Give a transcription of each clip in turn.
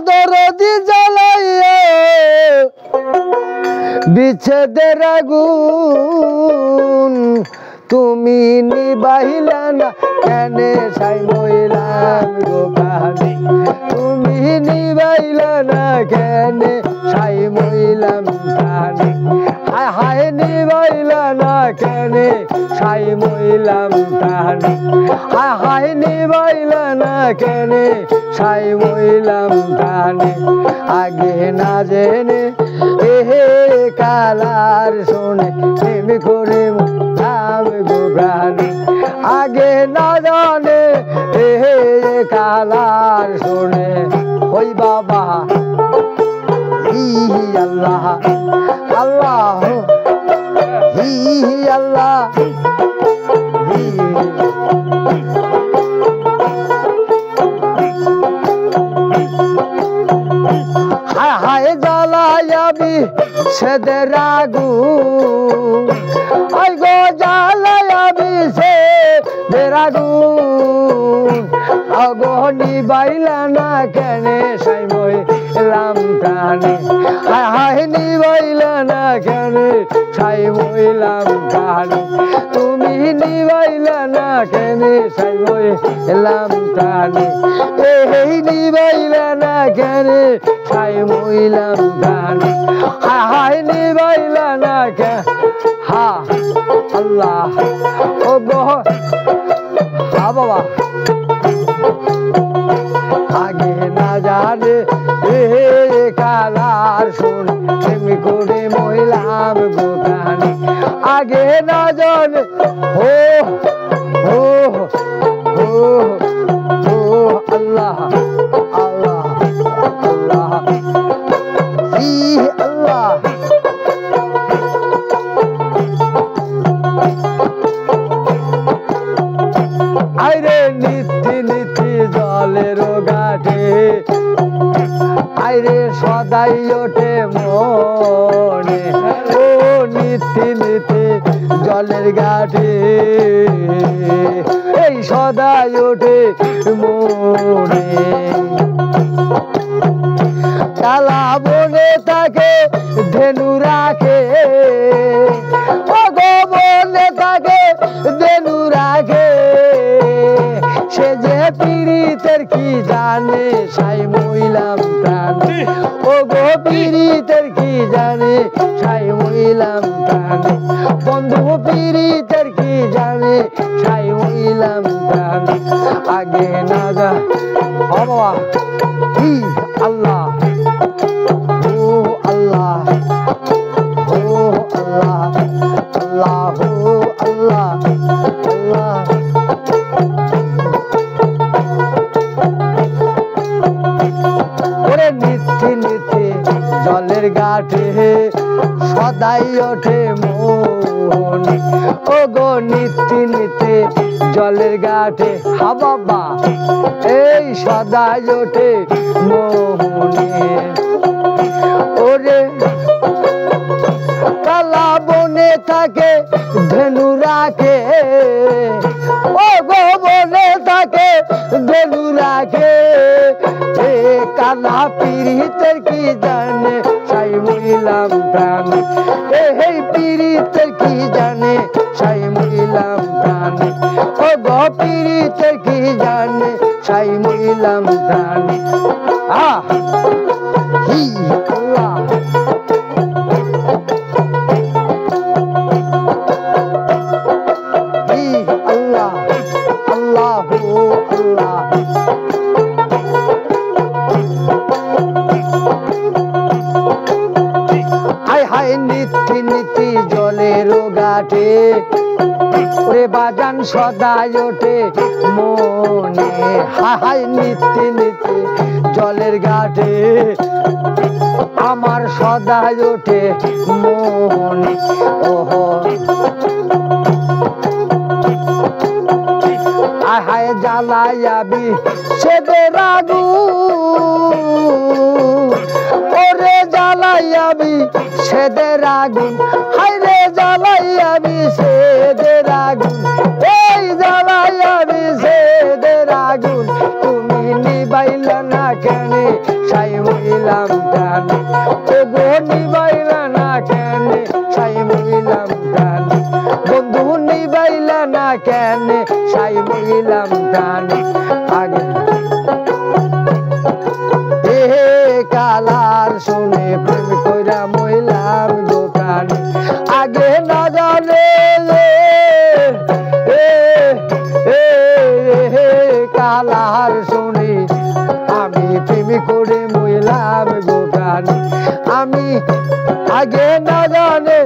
দরদি জ্বালাইয়া বিচ্ছেদের আগুন তুমি নিবাহিলা না কেন সাই মইলাম গো প্রাণে তুমি নিবাহিলা না কেন সাই মইলাম প্রাণে হায় হায় নিবাহিলা না কেন সাই মইলাম প্রাণে হায় হায় নিবাহিলা না কেন সাই মইলাম প্রাণে আগে না জেনে এহে কালার শোনে প্রেম করে নাম গো প্রাণে আগে না জানে এহে কালার শোনে ওই বাবা হি আল্লাহ আল্লাহ হি আল্লাহ হি হায় হায় জ্বালায়াবি সেদের আগুন আই গো জ্বালায়াবি সেদের আগুন আগো নিবাইলা না কেনে সাই মইলাম প্রাণে হায় হায় নিবাইলা না কেনে সাই মইলাম প্রাণে তুমি নিবাইলা না কেনে সাই মইলাম প্রাণে এই নিবাইলা না কেনে সাই মইলাম প্রাণে হায় হায় নিবাইলা না কে হা আল্লাহ ও গো হা বাবা আগে না জানে এ কালার শুন প্রেম করে মইলাম গো প্রাণে আগে না জানে ও ও ও ও আল্লাহ আল্লাহ আল্লাহ হি আল্লাহ আইরে নিত্যি নিত্যি জলের ঘাটে আইরে সদাই ওঠে মনে ও নিত্যি নিত্যি জলের ঘাটে এই সদাই ওঠে মনে কালা বনে তাকে ধেনু রাখে ও গো বনে তাকে ধেনু রাখে সে যে পীড়িতের কি জানে সাই মইলাম প্রাণে ও গো পীড়িতের কি জানে সাই মইলাম প্রাণে বন্ধু পীড়িতের কি জানে সাই মইলাম প্রাণে আগে না যা বাবা হি আল্লাহ ও আল্লাহ ও আল্লাহ আল্লাহ ও আল্লাহ আল্লাহ ওরে নিত্যি নিত্যি জলের ঘাটে সদাই ওঠে মনে ও গো নিত্যি নিত্যি জলের ঘাটে হা বাবা এই সদাই ওঠে মনে ওরে কালা বনে থাকে ধেনু রাখে ও গো বনে থাকে ধেনু রাখে এ কালা পীড়িতের কি জানে সাই মইলাম প্রাণে এই পীড়িতের কি জানে সাই মইলাম প্রাণে ও গো পীড়িতের কি জানে সাই মইলাম প্রাণে আহ হি আল্লাহ হি আল্লাহ আল্লাহ আল্লাহ হায় হায় নিত্যি নিত্যি জলের ঘাটে ওরে বাজান সদাই ওঠে মনে হায় হায় নিত্যি নিত্যি জলের ঘাটে আমার সদাই ওঠে মনে ওহো হায় হায় জ্বালায়াবি সেদের আগুন ওরে জ্বালায়াবি সেদের আগুন হায় রে জ্বালায়াবি সেদের আগুন এই জ্বালায়াবি সেদের আগুন তুমি নিবাইলা না কেন সাই মহিলাম প্রাণে ওগো নিবাইলা না কেনে সাই মহিলাম প্রাণে বন্ধু নিবাইলা না কেনে সাই মহিলাম প্রাণে আগে কালার শুনে প্রেম কইরা মহিলাম গো প্রাণে আগে না জানে কালার শুনি আমি প্রেম করে মহিলাম গো প্রাণে আমি আগে না জানে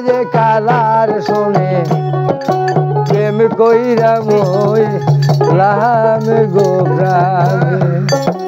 যে কালার শুনে প্রেম কইরা মহিলাম গো প্রাণে।